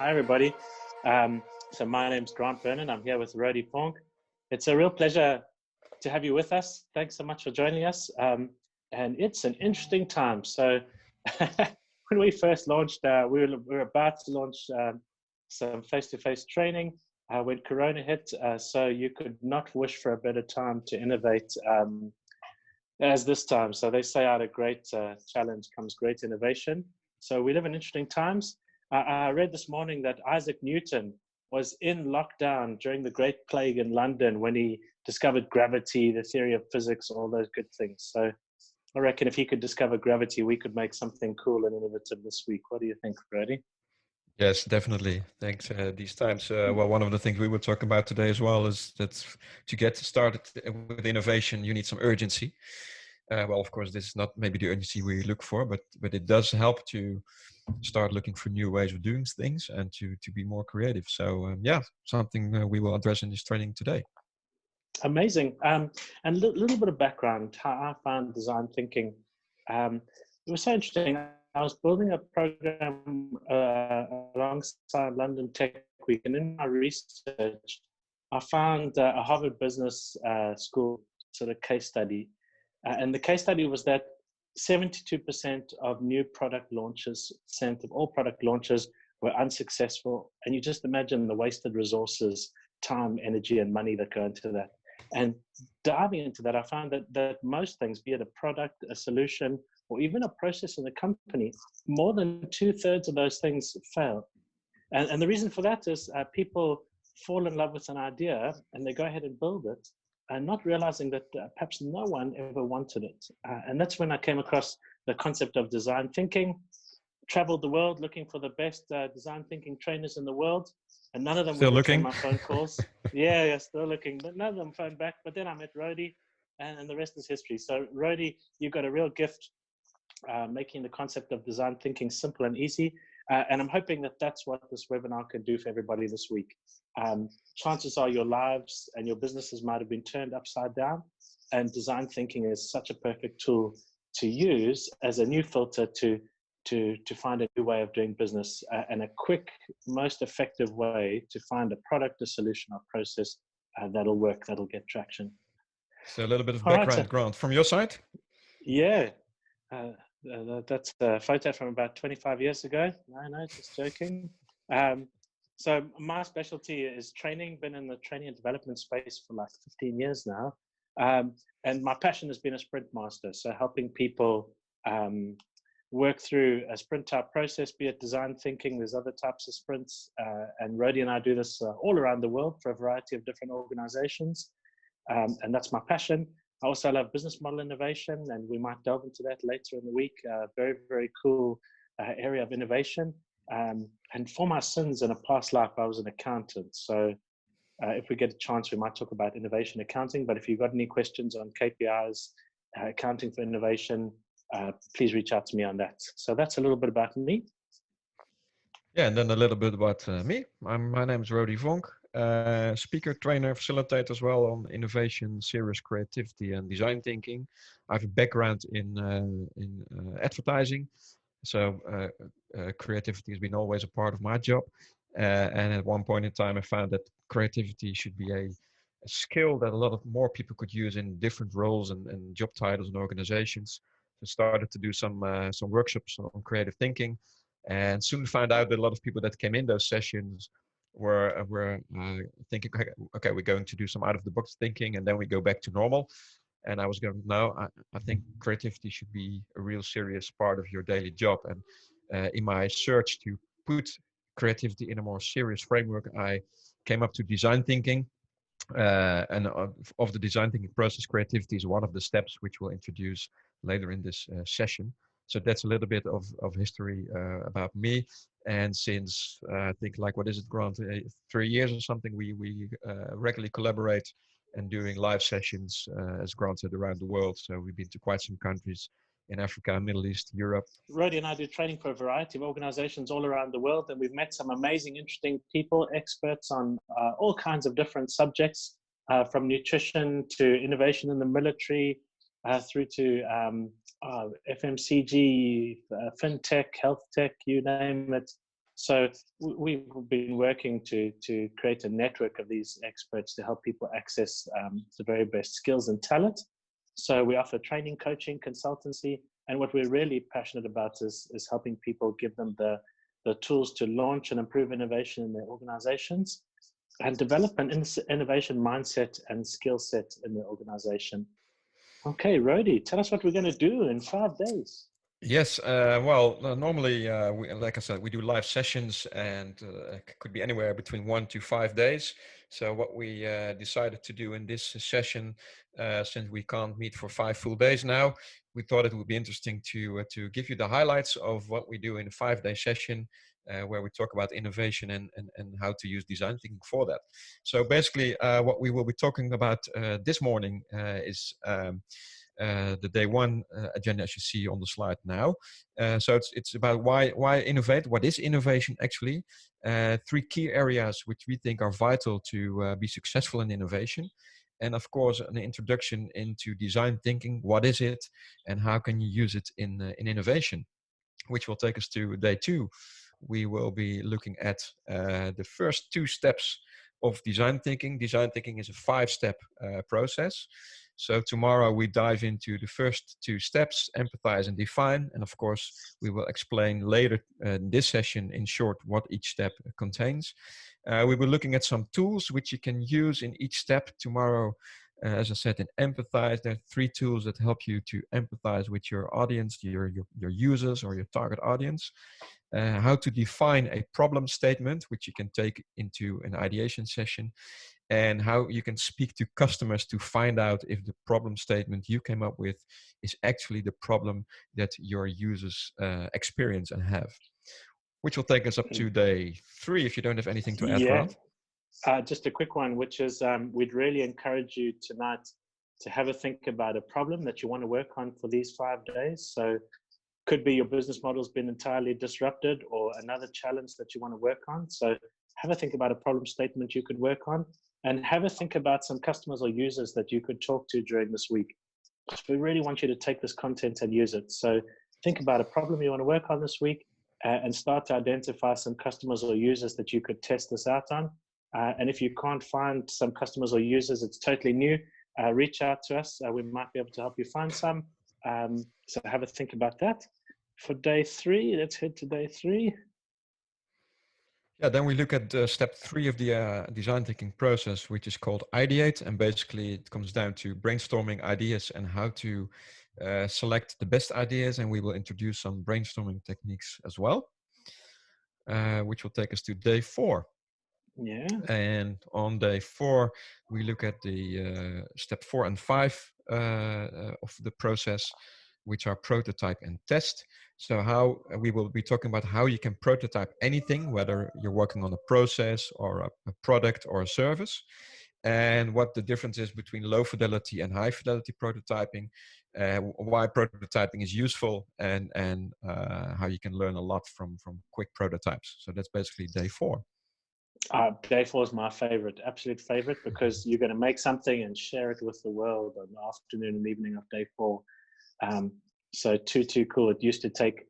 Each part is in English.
Hi, everybody. So my name's Grant Vernon. I'm here with Rody Ponk. It's a real pleasure to have you with us. Thanks so much for joining us. And it's an interesting time. So when we first launched, we were about to launch some face-to-face training when Corona hit. So you could not wish for a better time to innovate as this time. So they say out of great challenge comes great innovation. So we live in interesting times. I read this morning that Isaac Newton was in lockdown during the Great Plague in London when he discovered gravity, the theory of physics, all those good things. So I reckon if he could discover gravity, we could make something cool and innovative this week. What do you think, Freddie? Yes, definitely. Thanks. These times, well, one of the things we were talking about today as well is that to get started with innovation, you need some urgency. Well, of course, this is not maybe the urgency we look for, but it does help to start looking for new ways of doing things and to be more creative. So yeah, something we will address in this training today. Amazing. And a little bit of background, how I found design thinking. It was so interesting. I was building a program alongside London Tech Week, and in my research, I found a Harvard Business School sort of case study. And the case study was that 72% of new product launches, percent of all product launches were unsuccessful. And you just imagine the wasted resources, time, energy, and money that go into that. And diving into that, I found that most things, be it a product, a solution, or even a process in the company, more than 2/3 of those things fail. And the reason for that is people fall in love with an idea and they go ahead and build it, and not realizing that perhaps no one ever wanted it. And that's when I came across the concept of design thinking, traveled the world looking for the best design thinking trainers in the world, and none of them Still would return looking? my phone calls. Yeah, still looking, but none of them phoned back. But then I met Rody, and the rest is history. So Rody, you've got a real gift making the concept of design thinking simple and easy. And I'm hoping that that's what this webinar can do for everybody this week. Chances are your lives and your businesses might have been turned upside down, and design thinking is such a perfect tool to use as a new filter to find a new way of doing business and a quick, most effective way to find a product, a solution, or process that'll work, that'll get traction. So a little bit of All background, right, Grant, from your side? Yeah. That's a photo from about 25 years ago. No, just joking. So my specialty is training, been in the training and development space for like 15 years now. And my passion has been a sprint master. So helping people work through a sprint type process, be it design thinking, there's other types of sprints. And Rody and I do this all around the world for a variety of different organizations. And that's my passion. I also love business model innovation, and we might delve into that later in the week. Very, very cool area of innovation. And for my sins in a past life, I was an accountant. So if we get a chance, we might talk about innovation accounting. But if you've got any questions on KPIs, accounting for innovation, please reach out to me on that. So that's a little bit about me. Yeah, and then a little bit about me. My name is Rody Vonk. Speaker, trainer, facilitator as well on innovation, serious creativity, and design thinking. I have a background in advertising, so creativity has been always a part of my job. And at one point in time, I found that creativity should be a skill that a lot of more people could use in different roles and job titles and organizations. So started to do some workshops on creative thinking, and soon found out that a lot of people that came in those sessions were thinking, okay, we're going to do some out of the box thinking, and then we go back to normal. And I was going, no, I think creativity should be a real serious part of your daily job. And in my search to put creativity in a more serious framework, I came up to design thinking. And of the design thinking process, creativity is one of the steps which we'll introduce later in this session. So that's a little bit of history about me. And since I think, like, what is it, Grant, 3 years or something, we regularly collaborate and doing live sessions, as Grant said, around the world. So we've been to quite some countries in Africa, Middle East, Europe. Rody and I do training for a variety of organizations all around the world, and we've met some amazing, interesting people, experts on all kinds of different subjects, from nutrition to innovation in the military, through to FMCG, fintech, health tech, you name it. So we've been working to create a network of these experts to help people access the very best skills and talent. So we offer training, coaching, consultancy, and what we're really passionate about is helping people, give them the tools to launch and improve innovation in their organizations and develop an innovation mindset and skill set in their organization. Okay, Rody, tell us what we're going to do in 5 days. Yes, normally, like I said, we do live sessions, and it could be anywhere between 1 to 5 days. So what we decided to do in this session, since we can't meet for 5 full days now, we thought it would be interesting to give you the highlights of what we do in a 5-day session, where we talk about innovation and how to use design thinking for that. So basically, what we will be talking about this morning is the day one agenda, as you see on the slide now. So it's about why innovate. What is innovation actually? 3 key areas which we think are vital to be successful in innovation. And of course, an introduction into design thinking. What is it, and how can you use it in innovation? Which will take us to day 2. We will be looking at the first 2 steps of design thinking. Design thinking is a 5-step process. So tomorrow we dive into the first 2 steps, empathize and define. And of course, we will explain later in this session in short what each step contains. We will be looking at some tools which you can use in each step tomorrow. As I said, in empathize, there are 3 tools that help you to empathize with your audience, your users or your target audience. How to define a problem statement, which you can take into an ideation session, and how you can speak to customers to find out if the problem statement you came up with is actually the problem that your users experience and have. Which will take us up to day 3, if you don't have anything to add, Grant. Just a quick one, which is we'd really encourage you tonight to have a think about a problem that you want to work on for these 5 days. So could be your business model's been entirely disrupted, or another challenge that you want to work on. So have a think about a problem statement you could work on, and have a think about some customers or users that you could talk to during this week. We really want you to take this content and use it. So think about a problem you want to work on this week, and start to identify some customers or users that you could test this out on. And if you can't find some customers or users, it's totally new, reach out to us. We might be able to help you find some. So have a think about that. For day 3, let's head to day 3. Yeah, then we look at step 3 of the design thinking process, which is called IDEATE. And basically it comes down to brainstorming ideas and how to select the best ideas. And we will introduce some brainstorming techniques as well, which will take us to day 4. Yeah. And on day 4, we look at the step 4 and 5 of the process, which are prototype and test. So how we will be talking about how you can prototype anything, whether you're working on a process or a product or a service, and what the difference is between low fidelity and high fidelity prototyping, why prototyping is useful, and how you can learn a lot from quick prototypes. So that's basically day 4. Day 4 is my favorite, absolute favorite, because you're going to make something and share it with the world on the afternoon and evening of day 4. So too cool. It used to take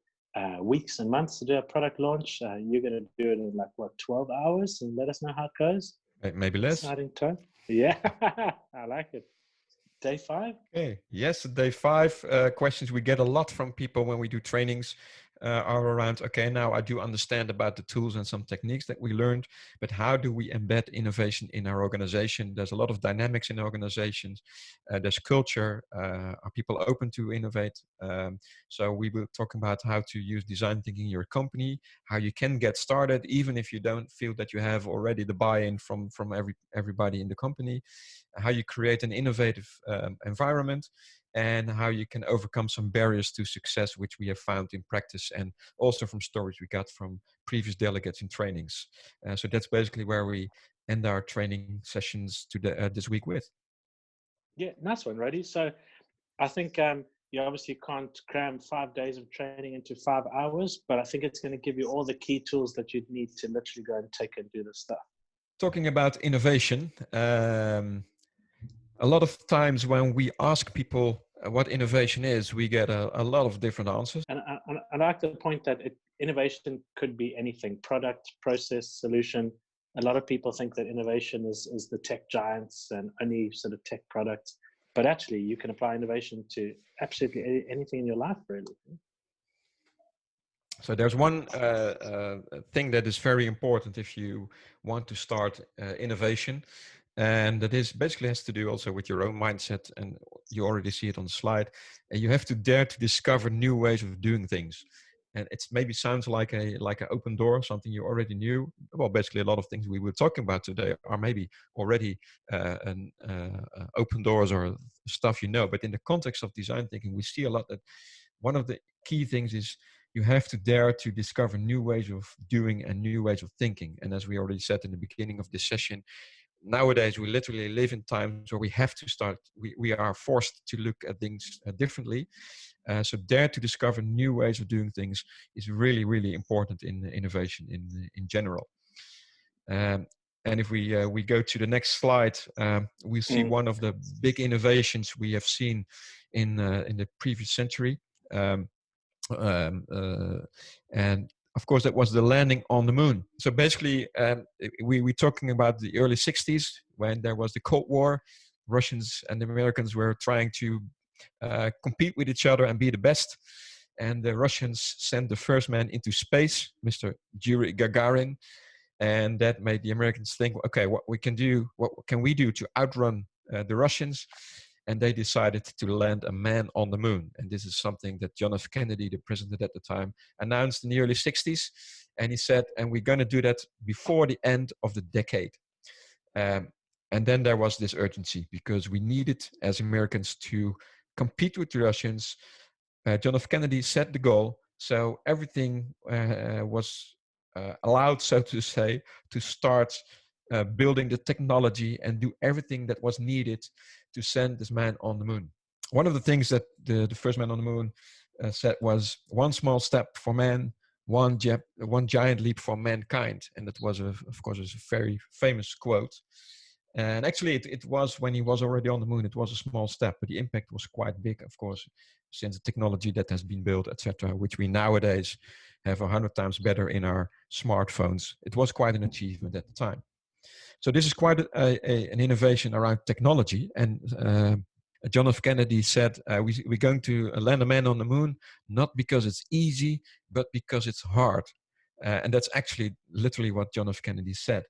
weeks and months to do a product launch. You're going to do it in like, what, 12 hours, and let us know how it goes? Maybe less. Exciting time. Yeah, I like it. Day 5? Okay. Yes, day 5 questions we get a lot from people when we do trainings are around, okay, now I do understand about the tools and some techniques that we learned, but how do we embed innovation in our organization? There's a lot of dynamics in organizations. There's culture. Are people open to innovate? So we will talk about how to use design thinking in your company, how you can get started, even if you don't feel that you have already the buy-in from everybody in the company, how you create an innovative environment, and how you can overcome some barriers to success, which we have found in practice and also from stories we got from previous delegates in trainings. So that's basically where we end our training sessions today, this week with. Yeah, nice one, Rody. So I think you obviously can't cram 5 days of training into 5 hours, but I think it's going to give you all the key tools that you'd need to literally go and take and do this stuff. Talking about innovation, a lot of times when we ask people what innovation is, we get a lot of different answers. And I like the point that innovation could be anything: product, process, solution. A lot of people think that innovation is the tech giants and only sort of tech products, but actually you can apply innovation to absolutely anything in your life, really. So there's one thing that is very important if you want to start innovation, and that is basically has to do also with your own mindset, and you already see it on the slide. And you have to dare to discover new ways of doing things. And it's maybe sounds like an open door, something you already knew. Well, basically a lot of things we were talking about today are maybe already open doors or stuff you know. But in the context of design thinking, we see a lot that one of the key things is you have to dare to discover new ways of doing and new ways of thinking. And as we already said in the beginning of this session, nowadays we literally live in times where we have to start, we are forced to look at things differently. So dare to discover new ways of doing things is really, really important in innovation in general. And if we go to the next slide, we see one of the big innovations we have seen in the previous century. And of course, that was the landing on the moon. So basically, we're talking about the early 60s when there was the Cold War. Russians and the Americans were trying to compete with each other and be the best. And the Russians sent the first man into space, Mr. Yuri Gagarin. And that made the Americans think, okay, what can we do to outrun the Russians? And they decided to land a man on the moon. And this is something that John F. Kennedy, the president at the time, announced in the early 60s. And he said, and we're going to do that before the end of the decade. And then there was this urgency because we needed, as Americans, to compete with the Russians. John F. Kennedy set the goal. So everything was allowed, so to say, to start building the technology and do everything that was needed to send this man on the moon. One of the things that the first man on the moon said was, one small step for man, one giant leap for mankind. And that was, of course, a very famous quote. And actually, it was when he was already on the moon, it was a small step, but the impact was quite big, of course, since the technology that has been built, etc., which we nowadays have 100 times better in our smartphones. It was quite an achievement at the time. So this is quite an innovation around technology. And John F. Kennedy said, we're going to land a man on the moon, not because it's easy, but because it's hard. And that's actually literally what John F. Kennedy said.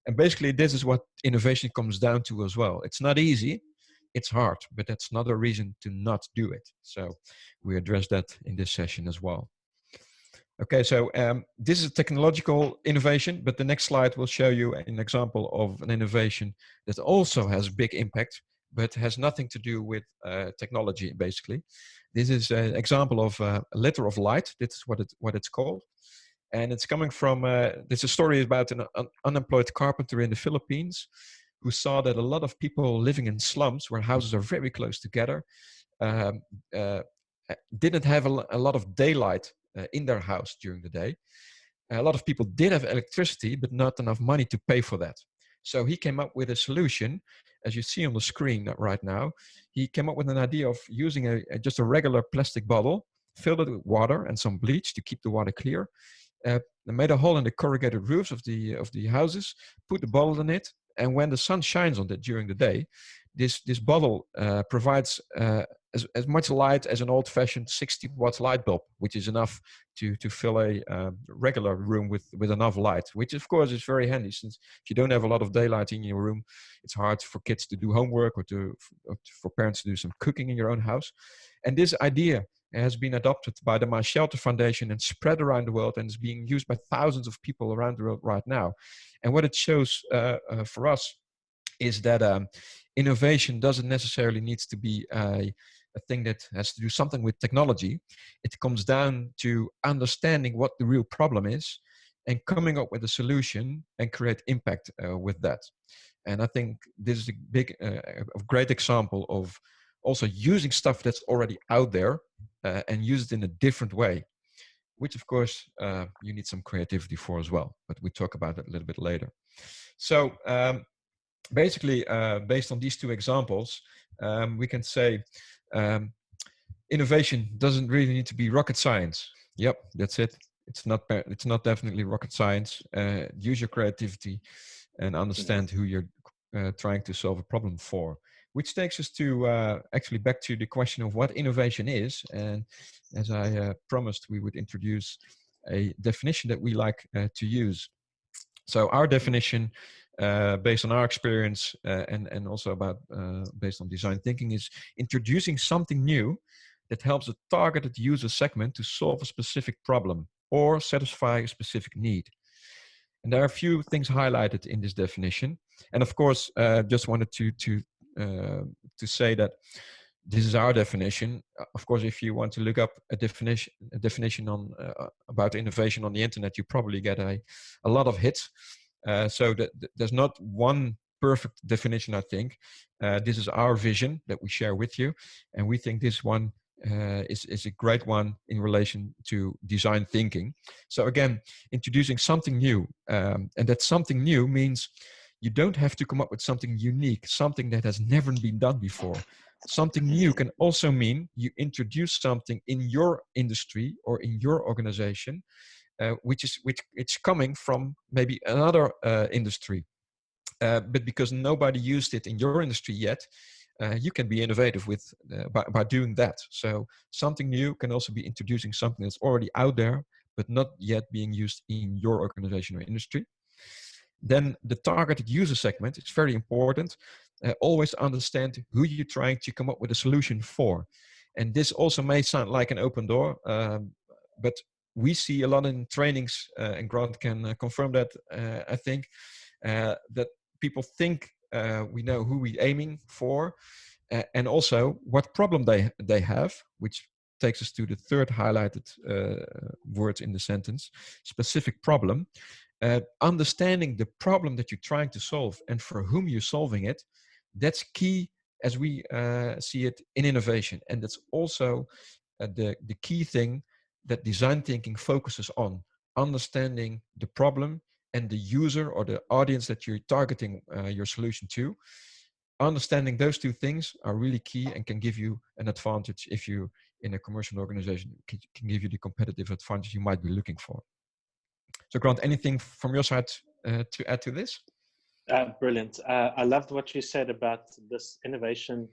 And basically, this is what innovation comes down to as well. It's not easy, it's hard, but that's not a reason to not do it. So we address that in this session as well. Okay, so this is a technological innovation, but the next slide will show you an example of an innovation that also has big impact, but has nothing to do with technology, basically. This is an example of a letter of light. This is what it's called. And it's coming from, there's a story about an unemployed carpenter in the Philippines who saw that a lot of people living in slums where houses are very close together didn't have a lot of daylight in their house during the day. A lot of people did have electricity, but not enough money to pay for that. So he came up with a solution, as you see on the screen right now. He came up with an idea of using just a regular plastic bottle, filled it with water and some bleach to keep the water clear. Made a hole in the corrugated roofs of the houses, put the bottle in it, and when the sun shines on it during the day, this bottle provides as much light as an old-fashioned 60-watt light bulb, which is enough to fill a regular room with enough light, which of course is very handy, since if you don't have a lot of daylight in your room, it's hard for kids to do homework or for parents to do some cooking in your own house. And this idea has been adopted by the My Shelter Foundation and spread around the world, and is being used by thousands of people around the world right now. And what it shows for us is that innovation doesn't necessarily need to be a thing that has to do something with technology. It comes down to understanding what the real problem is and coming up with a solution and create impact with that. And I think this is a great example of also using stuff that's already out there and use it in a different way, which of course you need some creativity for as well, but we talk about it a little bit later. So basically, based on these two examples, we can say innovation doesn't really need to be rocket science. Yep, that's it. it's not definitely rocket science. Use your creativity and understand who you're trying to solve a problem for. Which takes us to actually back to the question of what innovation is. And as I promised, we would introduce a definition that we like to use. So our definition, based on our experience and also based on design thinking, is introducing something new that helps a targeted user segment to solve a specific problem or satisfy a specific need. And there are a few things highlighted in this definition. And of course, just wanted to say that this is our definition. Of course, if you want to look up a definition on about innovation on the internet, you probably get a lot of hits. So that there's not one perfect definition, I think. This is our vision that we share with you. And we think this one is a great one in relation to design thinking. So again, introducing something new. And that something new means you don't have to come up with something unique, something that has never been done before. Something new can also mean you introduce something in your industry or in your organization, which it's coming from maybe another industry. But because nobody used it in your industry yet, you can be innovative by doing that. So something new can also be introducing something that's already out there, but not yet being used in your organization or industry. Then the targeted user segment is very important. Always understand who you're trying to come up with a solution for. And this also may sound like an open door, but we see a lot in trainings, and Grant can confirm that, I think, that people think we know who we're aiming for, and also what problem they have, which takes us to the third highlighted word in the sentence, specific problem. Understanding the problem that you're trying to solve and for whom you're solving it, that's key as we see it in innovation. And that's also the key thing that design thinking focuses on, understanding the problem and the user or the audience that you're targeting your solution to. Understanding those two things are really key and can give you an advantage if you in a commercial organization, can give you the competitive advantage you might be looking for. So Grant, anything from your side to add to this? Brilliant. I loved what you said about this innovation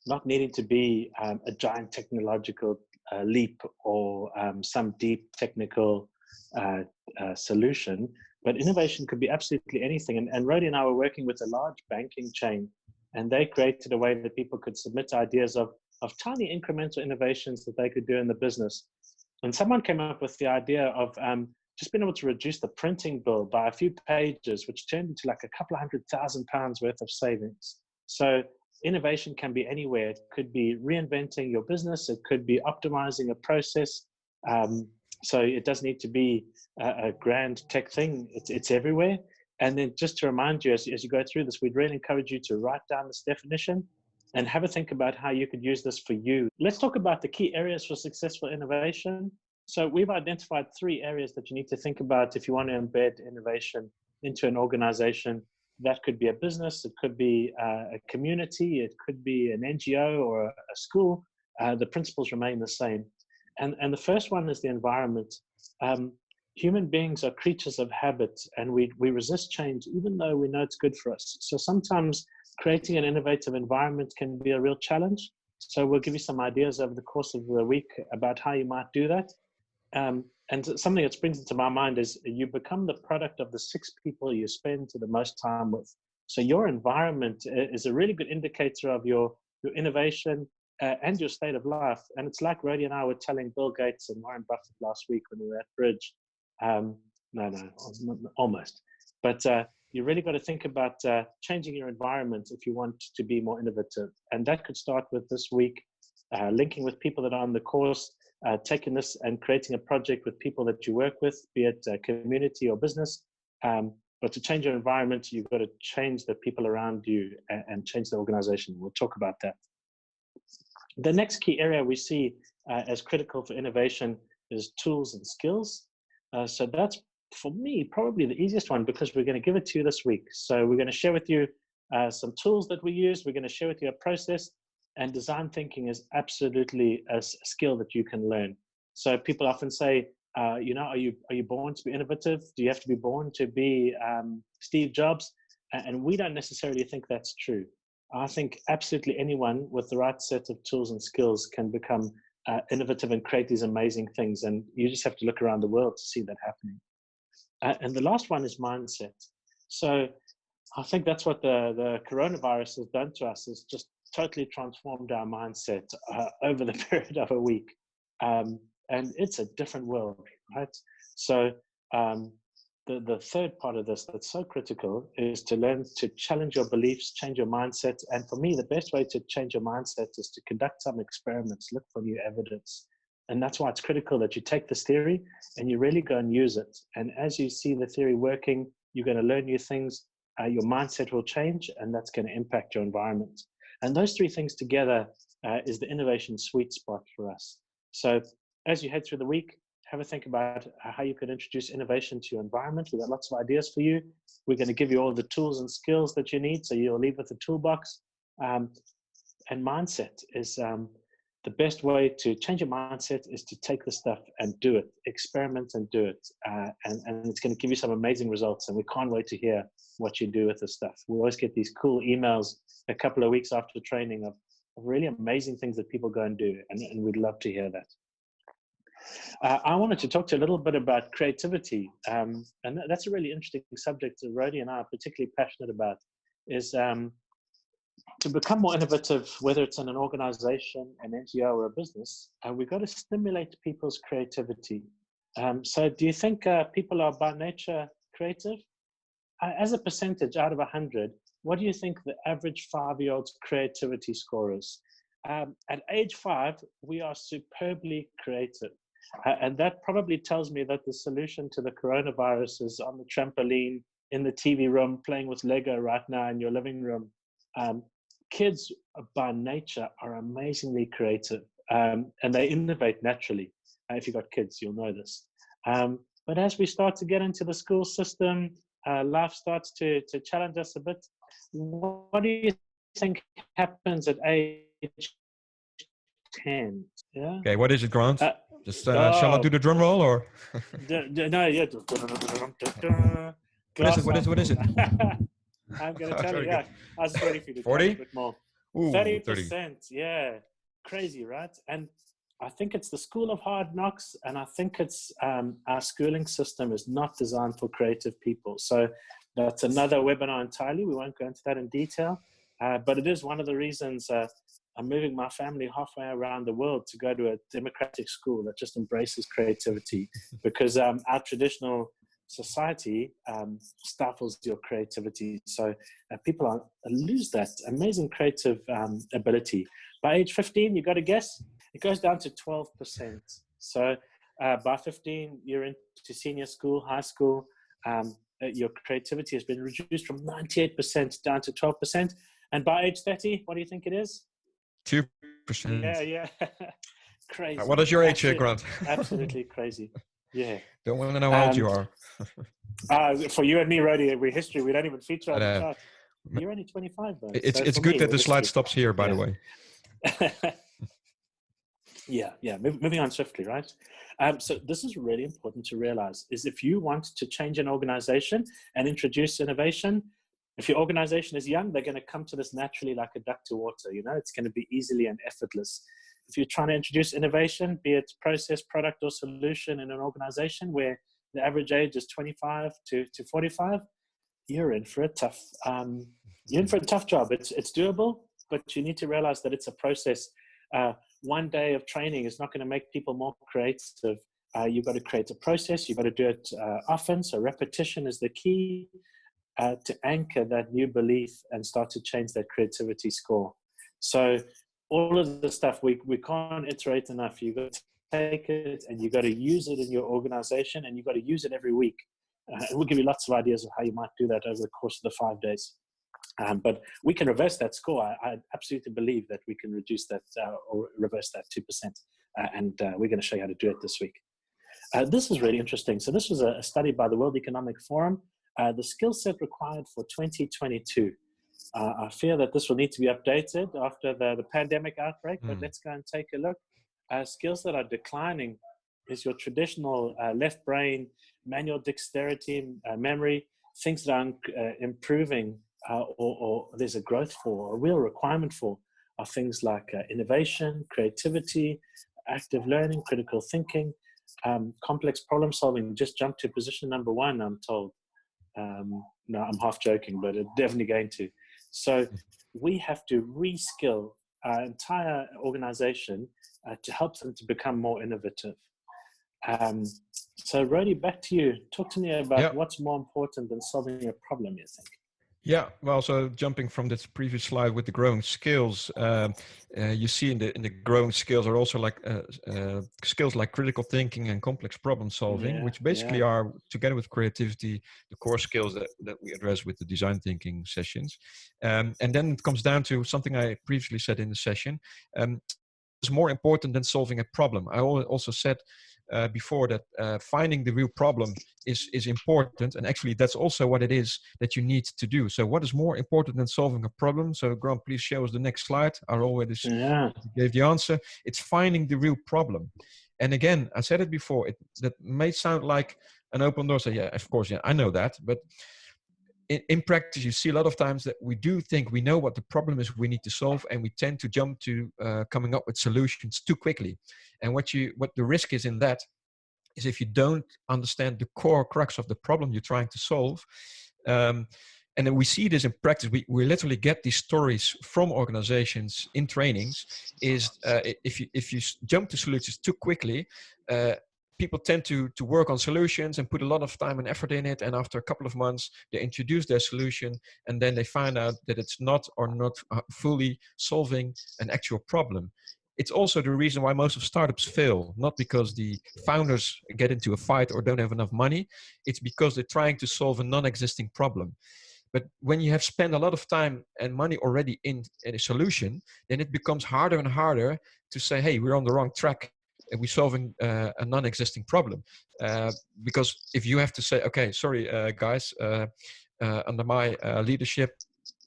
not needing to be a giant technological leap or some deep technical solution, but innovation could be absolutely anything. And Rody and I were working with a large banking chain, and they created a way that people could submit ideas of tiny incremental innovations that they could do in the business. And someone came up with the idea of just being able to reduce the printing bill by a few pages, which turned into like a couple of £100,000 worth of savings. So innovation can be anywhere. It could be reinventing your business. It could be optimizing a process. So it doesn't need to be a grand tech thing. It's everywhere. And then just to remind you, as you go through this, we'd really encourage you to write down this definition and have a think about how you could use this for you. Let's talk about the key areas for successful innovation. So we've identified 3 areas that you need to think about if you want to embed innovation into an organization. That could be a business, it could be a community, it could be an NGO or a school. The principles remain the same. And the first one is the environment. Human beings are creatures of habit, and we resist change even though we know it's good for us. So sometimes creating an innovative environment can be a real challenge. So we'll give you some ideas over the course of the week about how you might do that. And something that springs into my mind is you become the product of the 6 people you spend the most time with. So your environment is a really good indicator of your innovation and your state of life. And it's like Rody and I were telling Bill Gates and Warren Buffett last week when we were at Bridge. Almost. But you really got to think about changing your environment if you want to be more innovative. And that could start with this week, linking with people that are on the course, taking this and creating a project with people that you work with, be it community or business. But to change your environment, you've got to change the people around you and change the organization. We'll talk about that. The next key area we see as critical for innovation is tools and skills. So that's, for me, probably the easiest one because we're going to give it to you this week. So we're going to share with you some tools that we use. We're going to share with you a process, and design thinking is absolutely a skill that you can learn. So people often say, Are you born to be innovative? Do you have to be born to be Steve Jobs? And we don't necessarily think that's true. I think absolutely anyone with the right set of tools and skills can become innovative and create these amazing things. And you just have to look around the world to see that happening. And the last one is mindset. So I think that's what the coronavirus has done to us, is just totally transformed our mindset over the period of a week. And it's a different world, right? So the third part of this that's so critical is to learn to challenge your beliefs, change your mindset. And for me, the best way to change your mindset is to conduct some experiments, look for new evidence. And that's why it's critical that you take this theory and you really go and use it. And as you see the theory working, you're going to learn new things, your mindset will change, and that's going to impact your environment. And those three things together is the innovation sweet spot for us. So as you head through the week, have a think about how you can introduce innovation to your environment. We've got lots of ideas for you. We're going to give you all the tools and skills that you need, so you'll leave with a toolbox. And mindset is the best way to change your mindset is to take the stuff and do it, experiment and do it. And it's going to give you some amazing results. And we can't wait to hear what you do with this stuff. We always get these cool emails a couple of weeks after training of really amazing things that people go and do. And we'd love to hear that. I wanted to talk to you a little bit about creativity. And that's a really interesting subject that Rody and I are particularly passionate about, is to become more innovative, whether it's in an organization, an NGO, or a business, we've got to stimulate people's creativity. So do you think people are by nature creative? As a percentage out of 100, what do you think the average 5-year-old's creativity score is? At age 5, we are superbly creative. And that probably tells me that the solution to the coronavirus is on the trampoline, in the TV room, playing with Lego right now in your living room. Kids by nature are amazingly creative, and they innovate naturally. If you've got kids, you'll know this. But as we start to get into the school system, life starts to challenge us a bit. What do you think happens at age 10? Yeah. Okay, what is it, Grant? Shall I do the drum roll or? No, yeah. What is it? I'm going to tell you. Yeah, I was ready for you to 40? a bit more. Ooh, 30%. Yeah, crazy, right? And I think it's the school of hard knocks, and I think it's our schooling system is not designed for creative people. So that's another webinar entirely. We won't go into that in detail, but it is one of the reasons I'm moving my family halfway around the world to go to a democratic school that just embraces creativity, because our traditional society stifles your creativity. So people lose that amazing creative ability. By age 15, you got to guess, it goes down to 12%. So by 15, you're into senior school, high school. Your creativity has been reduced from 98% down to 12%. And by age 30, what do you think it is? 2%. Yeah. Crazy. What is your age, Grant? Absolutely crazy. Yeah. Don't want to know how old you are. For you and me, Rody, we're history. We don't even feature on the chart. You're only 25, though. It's good that the slide stops here, by the way. Yeah. Moving on swiftly, right? So this is really important to realize, is if you want to change an organization and introduce innovation, if your organization is young, they're going to come to this naturally like a duck to water. It's going to be easily and effortless. If you're trying to introduce innovation, be it process, product, or solution in an organization where the average age is 25 to 45, you're in for a tough job. It's doable, but you need to realize that it's a process. One day of training is not going to make people more creative. You've got to create a process. You've got to do it often. So repetition is the key to anchor that new belief and start to change that creativity score. So all of the stuff, we can't iterate enough. You've got to take it and you've got to use it in your organization, and you've got to use it every week. And we'll give you lots of ideas of how you might do that over the course of the 5 days. But we can reverse that score. I absolutely believe that we can reduce that or reverse that 2%. And we're going to show you how to do it this week. This is really interesting. So this was a study by the World Economic Forum. The skill set required for 2022. I fear that this will need to be updated after the pandemic outbreak, but let's go and take a look. Skills that are declining is your traditional left brain, manual dexterity, memory, things that are improving or there's a growth for, a real requirement for, are things like innovation, creativity, active learning, critical thinking, complex problem solving. Just jump to position number 1, I'm told. No, I'm half joking, but it's definitely going to. So we have to reskill our entire organization to help them to become more innovative. So Rody, back to you. Talk to me about what's more important than solving a problem, you think? Yeah, well, so jumping from this previous slide with the growing skills, you see in the growing skills are also like skills like critical thinking and complex problem solving, which basically are, together with creativity, the core skills that we address with the design thinking sessions. And then it comes down to something I previously said in the session. It's more important than solving a problem. I also said before that finding the real problem is important, and actually that's also what it is that you need to do. So what is more important than solving a problem? So Grant, please show us the next slide. I already gave the answer. It's finding the real problem. And again, I said it before, that may sound like an open door. So yeah, of course, yeah, I know that, but in practice, you see a lot of times that we do think we know what the problem is we need to solve, and we tend to jump to coming up with solutions too quickly. And what the risk is in that is, if you don't understand the core crux of the problem you're trying to solve, and then we see this in practice. We literally get these stories from organizations in trainings. If you jump to solutions too quickly, people tend to work on solutions and put a lot of time and effort in it. And after a couple of months, they introduce their solution, and then they find out that it's not fully solving an actual problem. It's also the reason why most of startups fail, not because the founders get into a fight or don't have enough money. It's because they're trying to solve a non-existing problem. But when you have spent a lot of time and money already in a solution, then it becomes harder and harder to say, hey, we're on the wrong track and we're solving a non-existing problem. Because if you have to say, okay, sorry, guys, under my leadership,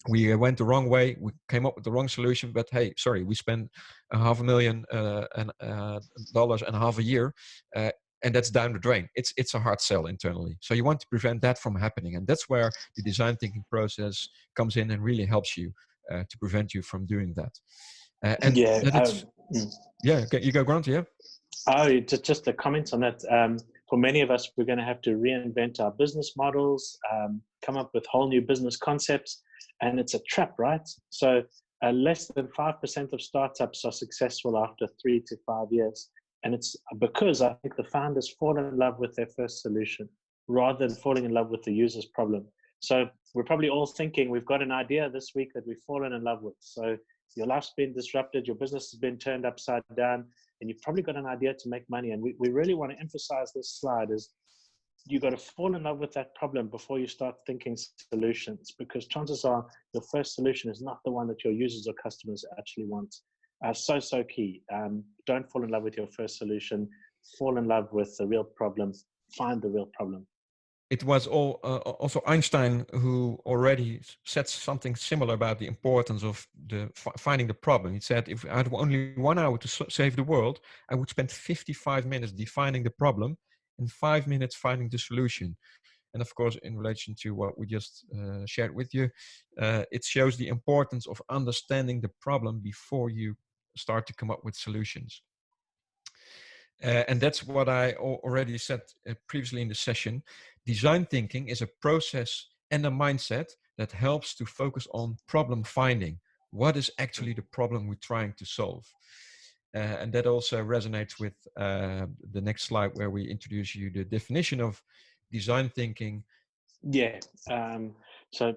we went the wrong way, we came up with the wrong solution, but hey, sorry, we spent $500,000 and half a year, and that's down the drain. It's a hard sell internally. So you want to prevent that from happening. And that's where the design thinking process comes in and really helps you to prevent you from doing that. You go, Grant, yeah? Oh, just a comment on that. For many of us, we're going to have to reinvent our business models, come up with whole new business concepts, and it's a trap, right? So less than 5% of startups are successful after 3 to 5 years. And it's because I think the founders fall in love with their first solution rather than falling in love with the user's problem. So we're probably all thinking we've got an idea this week that we've fallen in love with. So your life's been disrupted, your business has been turned upside down, and you've probably got an idea to make money. And we really want to emphasize this slide is you've got to fall in love with that problem before you start thinking solutions, because chances are your first solution is not the one that your users or customers actually want. So key. Don't fall in love with your first solution. Fall in love with the real problem. Find the real problem. It was also Einstein who already said something similar about the importance of finding the problem. He said, if I had only 1 hour to save the world, I would spend 55 minutes defining the problem and 5 minutes finding the solution. And of course, in relation to what we just shared with you, it shows the importance of understanding the problem before you start to come up with solutions. And that's what I already said previously in the session. Design thinking is a process and a mindset that helps to focus on problem finding. What is actually the problem we're trying to solve? And that also resonates with the next slide, where we introduce you the definition of design thinking. Yeah. So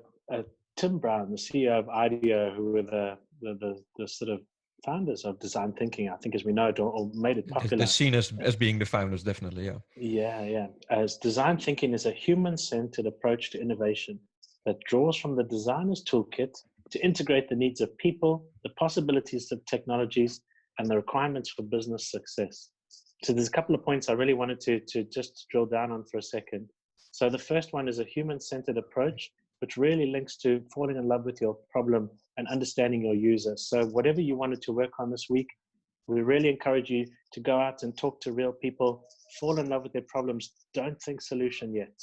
Tim Brown, the CEO of IDEATE, who were the sort of founders of design thinking, I think, as we know it, or made it popular. They're seen as being the founders, definitely, yeah. Yeah. As design thinking is a human-centered approach to innovation that draws from the designer's toolkit to integrate the needs of people, the possibilities of technologies, and the requirements for business success. So there's a couple of points I really wanted to just drill down on for a second. So the first one is a human-centered approach, which really links to falling in love with your problem and understanding your user. So whatever you wanted to work on this week, We really encourage you to go out and talk to real people, fall in love with their problems. Don't think solution yet.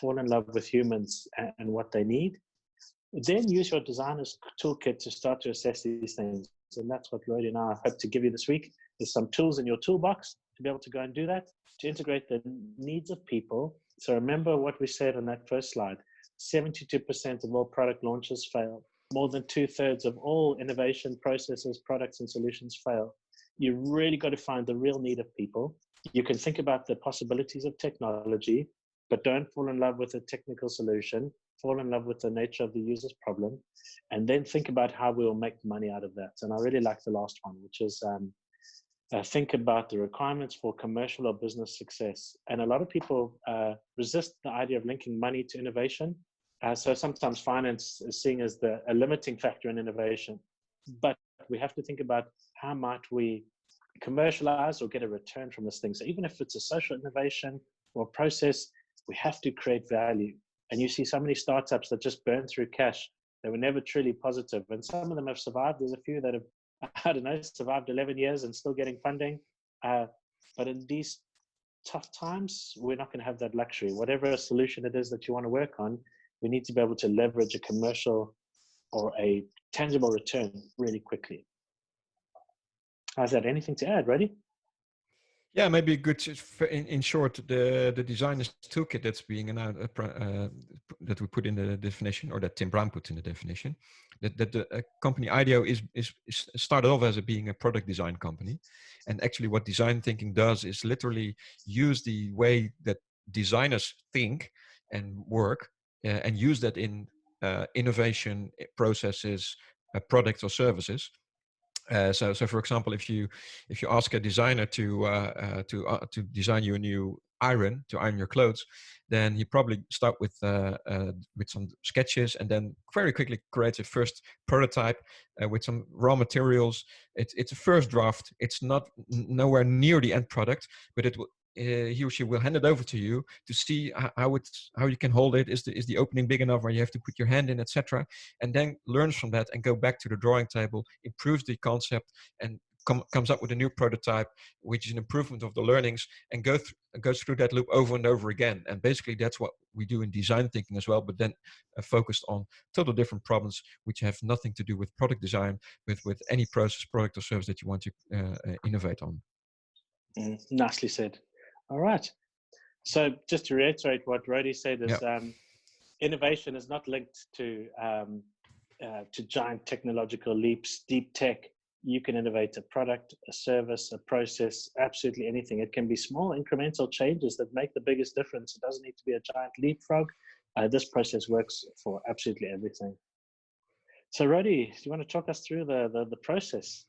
Fall in love with humans and what they need. Then use your designer's toolkit to start to assess these things. And that's what Rody and I hope to give you this week, is some tools in your toolbox to be able to go and do that, to integrate the needs of people. So remember what we said on that first slide, 72% of all product launches fail. More than 2/3 of all innovation processes, products, and solutions fail. You really got to find the real need of people. You can think about the possibilities of technology, but don't fall in love with a technical solution. Fall in love with the nature of the user's problem, and then think about how we will make money out of that. And I really like the last one, which is think about the requirements for commercial or business success. And a lot of people resist the idea of linking money to innovation. So sometimes finance is seen as a limiting factor in innovation. But we have to think about how might we commercialize or get a return from this thing. So even if it's a social innovation or a process, we have to create value. And you see so many startups that just burn through cash. They were never truly positive. And some of them have survived. There's a few that have, I don't know, survived 11 years and still getting funding. But in these tough times, we're not going to have that luxury. Whatever solution it is that you want to work on, we need to be able to leverage a commercial or a tangible return really quickly. How's that? Anything to add, Rody? Yeah, maybe good. In short, the designer's toolkit that's being announced, that we put in the definition, or that Tim Brown put in the definition, that the company IDEATE is started off as being a product design company, and actually what design thinking does is literally use the way that designers think and work, and use that in innovation processes, products or services. So for example, if you ask a designer to design you a new iron to iron your clothes, then he probably start with some sketches, and then very quickly creates a first prototype with some raw materials. It's a first draft. It's not nowhere near the end product, but it will. He or she will hand it over to you to see how you can hold it. Is the opening big enough where you have to put your hand in, etc. And then learns from that and go back to the drawing table, improves the concept, and comes up with a new prototype, which is an improvement of the learnings, and goes through that loop over and over again. And basically that's what we do in design thinking as well, but then focused on total different problems which have nothing to do with product design, with any process, product or service that you want to innovate on. Nicely said. All right. So just to reiterate what Rody said is, innovation is not linked to giant technological leaps, deep tech. You can innovate a product, a service, a process, absolutely anything. It can be small incremental changes that make the biggest difference. It doesn't need to be a giant leapfrog. This process works for absolutely everything. So Rody, do you want to talk us through the process?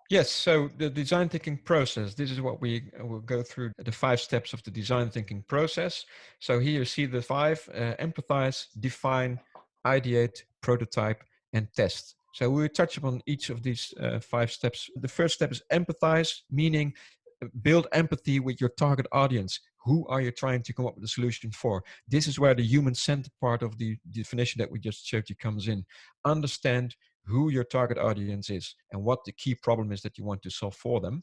Yes, so the design thinking process, this is what we will go through, the 5 steps of the design thinking process. So here you see the 5, empathize, define, ideate, prototype, and test. So we will touch upon each of these 5 steps. The first step is empathize, meaning build empathy with your target audience. Who are you trying to come up with a solution for? This is where the human-centered part of the definition that we just showed you comes in. Understand who your target audience is and what the key problem is that you want to solve for them.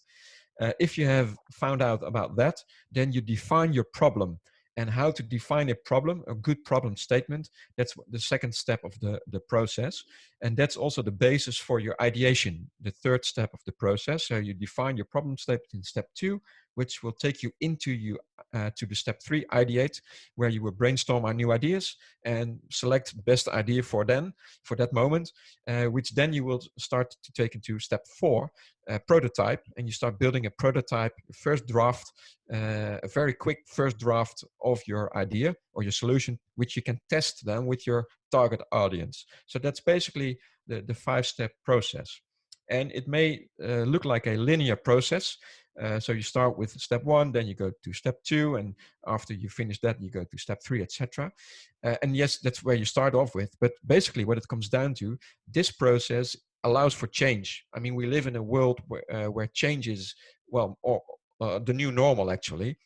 If you have found out about that, then you define your problem. And how to define a problem, a good problem statement, that's the second step of the process. And that's also the basis for your ideation, the third step of the process. So you define your problem statement in step 2, which will take you into to the step 3, ideate, where you will brainstorm our new ideas and select the best idea for that moment, which then you will start to take into step 4, prototype, and you start building a prototype, first draft, a very quick first draft of your idea or your solution, which you can test then with your target audience. So that's basically the 5-step process. And it may look like a linear process. So you start with step 1, then you go to step 2, and after you finish that, you go to step 3, etc. And yes, that's where you start off with. But basically what it comes down to, this process allows for change. I mean, we live in a world where change is, well, the new normal actually.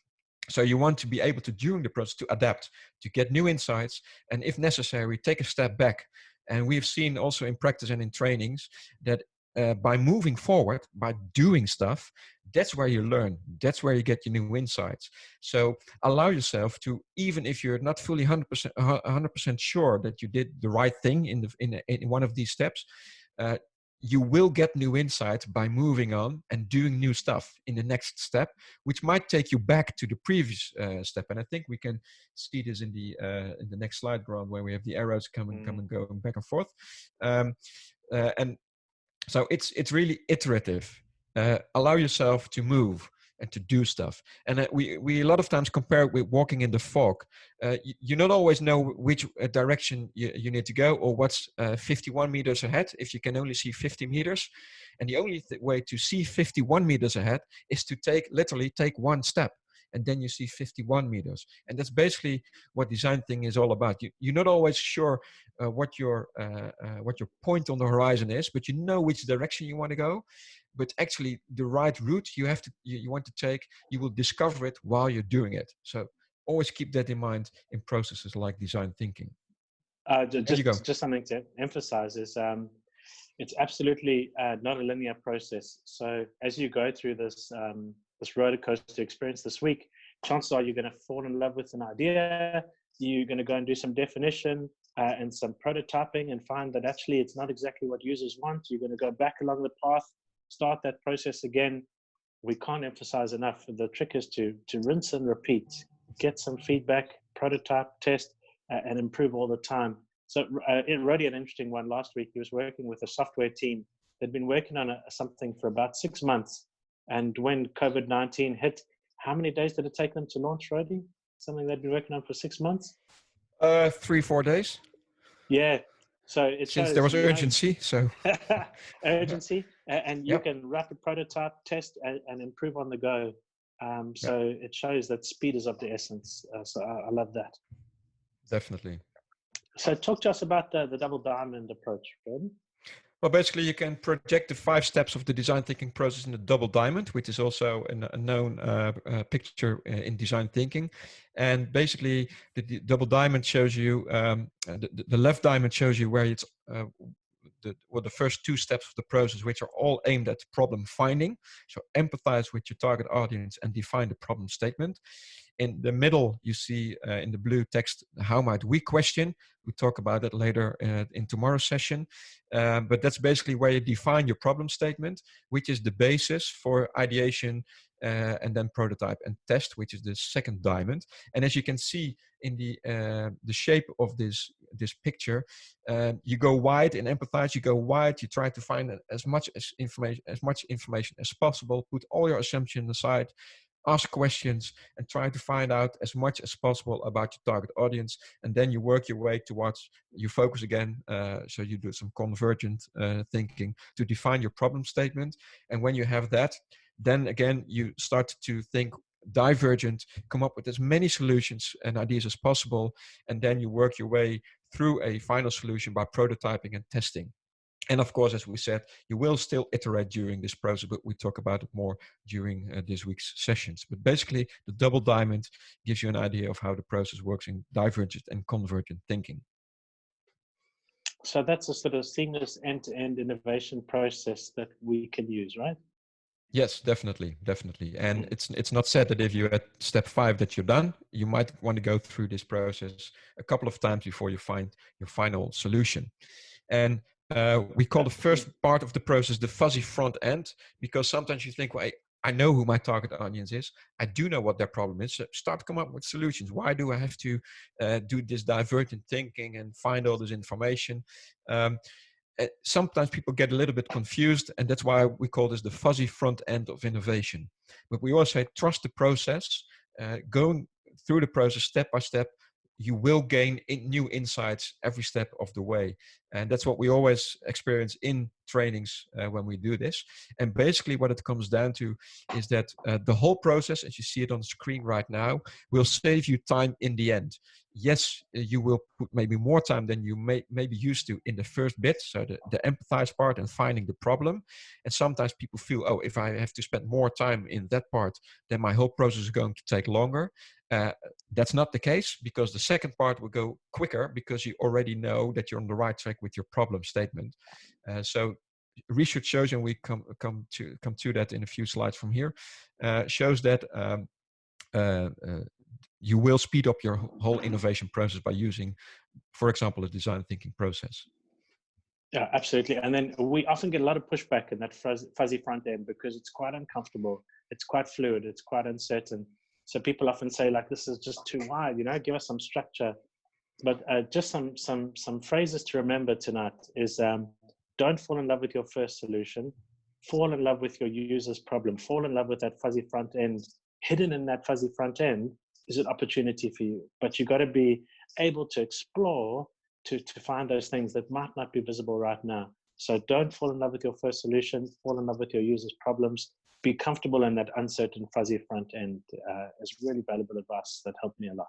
So you want to be able to, during the process, to adapt, to get new insights, and if necessary, take a step back. And we've seen also in practice and in trainings that by moving forward, by doing stuff, that's where you learn. That's where you get your new insights. So allow yourself to, even if you're not fully 100% sure that you did the right thing in one of these steps, you will get new insights by moving on and doing new stuff in the next step, which might take you back to the previous step. And I think we can see this in the next slide, Grant, where we have the arrows coming and going back and forth. And so it's really iterative. Allow yourself to move and to do stuff. And we a lot of times compare it with walking in the fog. You not always know which direction you need to go, or what's 51 meters ahead if you can only see 50 meters. And the only way to see 51 meters ahead is to literally take one step. And then you see 51 meters. And that's basically what design thinking is all about. You're not always sure what your point on the horizon is, but you know which direction you want to go. But actually, the right route you want to take, you will discover it while you're doing it. So always keep that in mind in processes like design thinking. Just something to emphasize is it's absolutely not a linear process. So as you go through this this roller coaster experience this week, chances are you're going to fall in love with an idea. You're going to go and do some definition and some prototyping and find that actually it's not exactly what users want. You're going to go back along the path, start that process again. We can't emphasize enough. The trick is to rinse and repeat, get some feedback, prototype, test, and improve all the time. So Rody, an interesting one last week, he was working with a software team. They'd been working on something for about 6 months. And when COVID-19 hit, how many days did it take them to launch, Rody? Something they'd been working on for 6 months? 3-4 days. Yeah. So it Since there was urgency, so urgency, and you can rapid prototype, test, and improve on the go. So it shows that speed is of the essence. So I love that. Definitely. So talk to us about the double diamond approach, Jordan. Well, basically, you can project the 5 steps of the design thinking process in the double diamond, which is also a known picture in design thinking. And basically, the double diamond shows you, the left diamond shows you where it's the first 2 steps of the process, which are all aimed at problem finding. So empathize with your target audience and define the problem statement. In the middle, you see in the blue text, how might we question? We talk about it later in tomorrow's session. But that's basically where you define your problem statement, which is the basis for ideation and then prototype and test, which is the second diamond. And as you can see in the shape of this picture, you go wide in empathize. You go wide. You try to find as much information as possible. Put all your assumptions aside. Ask questions and try to find out as much as possible about your target audience. And then you work your way towards, you focus again. So you do some convergent thinking to define your problem statement. And when you have that, then again, you start to think divergent, come up with as many solutions and ideas as possible. And then you work your way through a final solution by prototyping and testing. And of course, as we said, you will still iterate during this process, but we talk about it more during this week's sessions. But basically, the double diamond gives you an idea of how the process works in divergent and convergent thinking. So that's a sort of seamless end-to-end innovation process that we can use, right? Yes, definitely. And it's not said that if you're at step 5 that you're done. You might want to go through this process a couple of times before you find your final solution. And we call the first part of the process the fuzzy front end, because sometimes you think, well, I know who my target audience is. I do know what their problem is. So start to come up with solutions. Why do I have to do this divergent thinking and find all this information? Sometimes people get a little bit confused, and that's why we call this the fuzzy front end of innovation. But we always say, trust the process. Going through the process step by step, you will gain new insights every step of the way. And that's what we always experience in trainings when we do this. And basically what it comes down to is that the whole process, as you see it on the screen right now, will save you time in the end. Yes, you will put maybe more time than you may be used to in the first bit, so the empathize part and finding the problem. And sometimes people feel, oh, if I have to spend more time in that part, then my whole process is going to take longer. That's not the case, because the second part will go quicker because you already know that you're on the right track with your problem statement. So research shows, and we come to that in a few slides from here, shows that you will speed up your whole innovation process by using, for example, a design thinking process. Yeah, absolutely. And then we often get a lot of pushback in that fuzzy front end because it's quite uncomfortable. It's quite fluid. It's quite uncertain. So people often say, like, this is just too wide, you know, give us some structure. But just some phrases to remember tonight is don't fall in love with your first solution. Fall in love with your user's problem. Fall in love with that fuzzy front end. Hidden in that fuzzy front end is an opportunity for you. But you got to be able to explore to find those things that might not be visible right now. So don't fall in love with your first solution. Fall in love with your user's problems. Be comfortable in that uncertain fuzzy front end is really valuable advice that helped me a lot.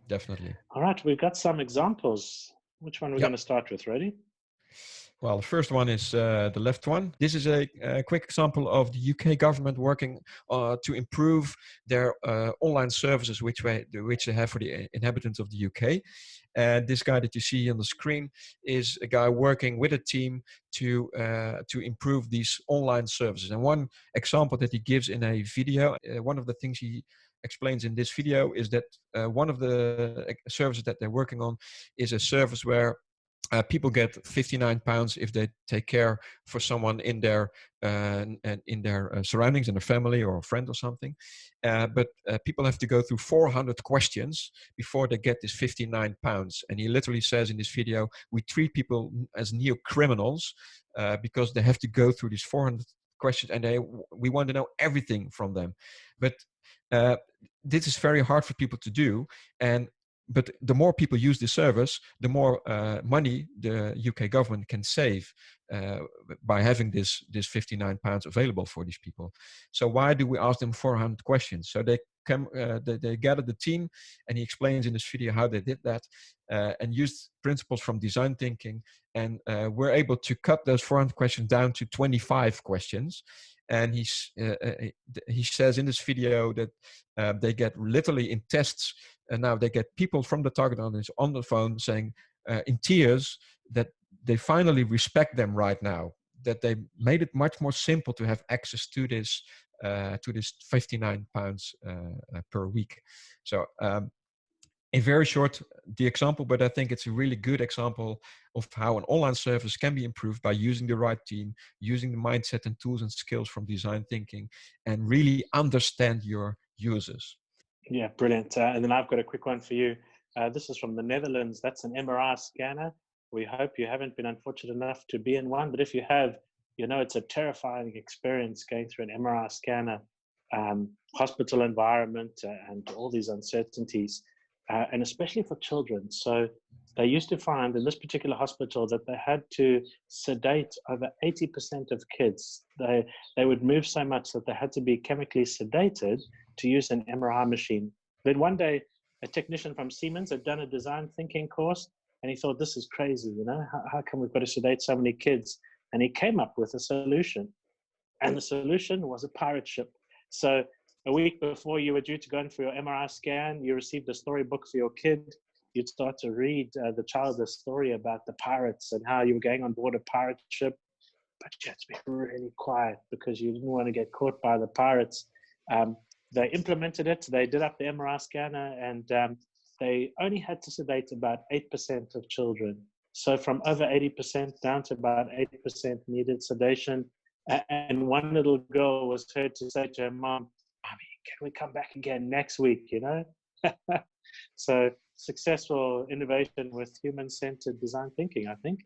Definitely. All right, we've got some examples. Which one are we going to start with? Ready? Well, the first one is the left one. This is a quick example of the UK government working to improve their online services, which they have for the inhabitants of the UK. And this guy that you see on the screen is a guy working with a team to improve these online services. And one example that he gives in a video, one of the things he explains in this video is that one of the services that they're working on is a service where people get £59 if they take care for someone in their surroundings, in their family or a friend or something. But people have to go through 400 questions before they get this £59. And he literally says in this video, we treat people as neo-criminals because they have to go through these 400 questions, and we want to know everything from them. But this is very hard for people to do, but the more people use this service, the more money the UK government can save by having this £59 available for these people. So why do we ask them 400 questions? So they gathered the team, and he explains in this video how they did that and used principles from design thinking, and we're able to cut those 400 questions down to 25 questions. And he says in this video that they get literally in tests, and now they get people from the target audience on the phone saying in tears that they finally respect them right now, that they made it much more simple to have access to this £59 per week. So in very short, the example, but I think it's a really good example of how an online service can be improved by using the right team, using the mindset and tools and skills from design thinking, and really understand your users. Yeah, brilliant. And then I've got a quick one for you. This is from the Netherlands. That's an MRI scanner. We hope you haven't been unfortunate enough to be in one, but if you have, you know, it's a terrifying experience going through an MRI scanner, hospital environment, and all these uncertainties, and especially for children. So they used to find in this particular hospital that they had to sedate over 80% of kids. They would move so much that they had to be chemically sedated to use an MRI machine. Then one day, a technician from Siemens had done a design thinking course, and he thought, this is crazy, you know, how come we've got to sedate so many kids? And he came up with a solution. And the solution was a pirate ship. So a week before you were due to go in for your MRI scan, you received a storybook for your kid. You'd start to read the child a story about the pirates and how you were going on board a pirate ship. But you had to be really quiet because you didn't want to get caught by the pirates. They implemented it. They did up the MRI scanner, and they only had to sedate about 8% of children. So from over 80% down to about 8% needed sedation. And one little girl was heard to say to her mom, "Mommy, can we come back again next week?" You know? So successful innovation with human-centered design thinking, I think.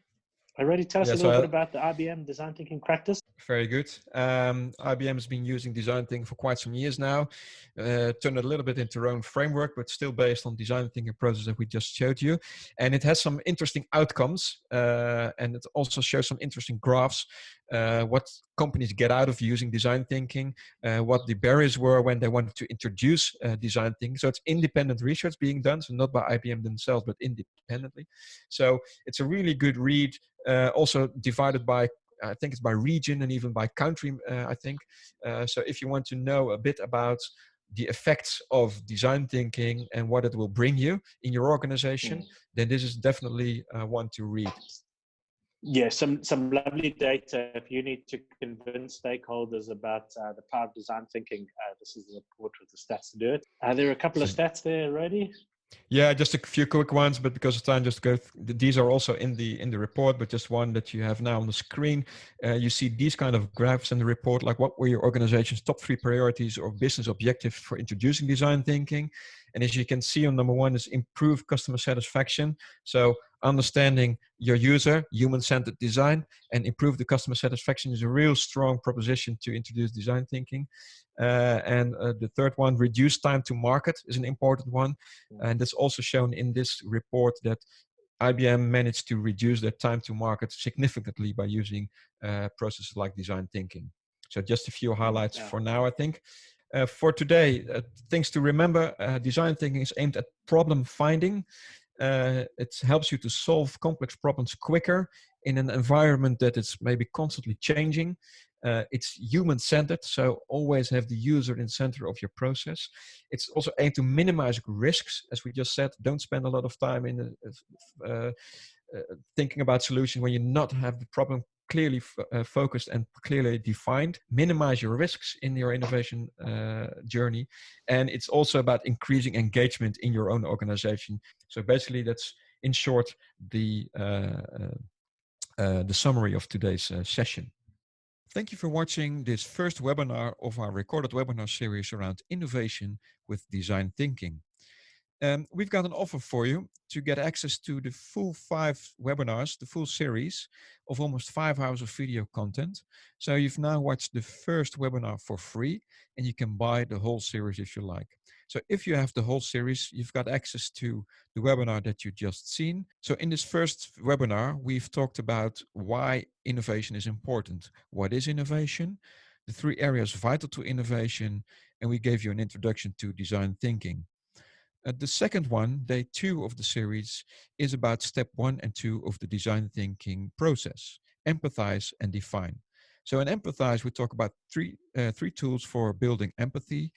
Already tell us a little bit about the IBM design thinking practice. Very good. IBM has been using design thinking for quite some years now. Turned it a little bit into their own framework, but still based on design thinking process that we just showed you. And it has some interesting outcomes, and it also shows some interesting graphs. What companies get out of using design thinking, what the barriers were when they wanted to introduce design thinking. So it's independent research being done, so not by IBM themselves, but independently. So it's a really good read, also divided by, I think it's by region and even by country, I think. So if you want to know a bit about the effects of design thinking and what it will bring you in your organization, then this is definitely one to read. Yeah, some lovely data. If you need to convince stakeholders about the power of design thinking, this is the report with the stats to do it. There are a couple of stats there already. Yeah, just a few quick ones, but because of time, just go. These are also in the report, but just one that you have now on the screen. You see these kind of graphs in the report, like what were your organization's top 3 priorities or business objectives for introducing design thinking. And as you can see, on number 1 is improve customer satisfaction. So understanding your user, human-centered design, and improve the customer satisfaction is a real strong proposition to introduce design thinking. And the third one, reduce time to market, is an important one. And that's also shown in this report that IBM managed to reduce their time to market significantly by using processes like design thinking. So just a few highlights for now, I think. For today, things to remember, design thinking is aimed at problem finding. It helps you to solve complex problems quicker in an environment that is maybe constantly changing. It's human-centered, so always have the user in the center of your process. It's also aimed to minimize risks, as we just said. Don't spend a lot of time in thinking about solutions when you not have the problem clearly focused and clearly defined. Minimize your risks in your innovation journey. And it's also about increasing engagement in your own organization. So basically, that's in short the summary of today's session. Thank you for watching this first webinar of our recorded webinar series around innovation with design thinking. We've got an offer for you to get access to the full 5 webinars, the full series of almost 5 hours of video content. So you've now watched the first webinar for free, and you can buy the whole series if you like. So if you have the whole series, you've got access to the webinar that you just seen. So in this first webinar, we've talked about why innovation is important. What is innovation? The 3 areas vital to innovation, and we gave you an introduction to design thinking. The second one, day 2 of the series, is about step 1 and 2 of the design thinking process: empathize and define. So in empathize, we talk about three tools for building empathy,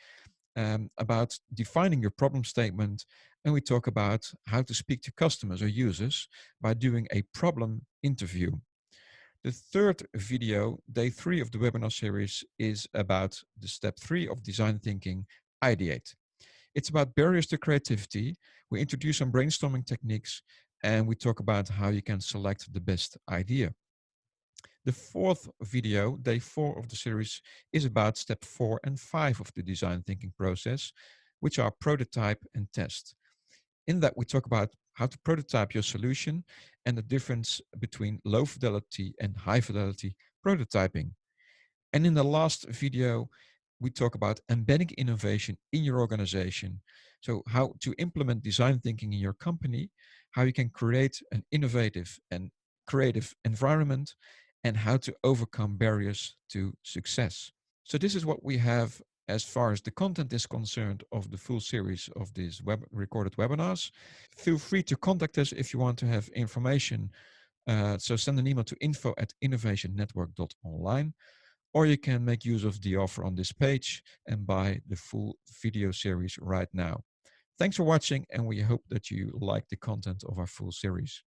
about defining your problem statement, and we talk about how to speak to customers or users by doing a problem interview. The third video, day 3 of the webinar series, is about the step 3 of design thinking, IDEATE. It's about barriers to creativity. We introduce some brainstorming techniques, and we talk about how you can select the best idea. The fourth video, day 4 of the series, is about step 4 and 5 of the design thinking process, which are prototype and test. In that, we talk about how to prototype your solution and the difference between low fidelity and high fidelity prototyping. And in the last video, we talk about embedding innovation in your organization. So how to implement design thinking in your company, how you can create an innovative and creative environment, and how to overcome barriers to success. So this is what we have as far as the content is concerned of the full series of these recorded webinars. Feel free to contact us if you want to have information. So send an email to info@innovationnetwork.online. Or you can make use of the offer on this page and buy the full video series right now. Thanks for watching, and we hope that you like the content of our full series.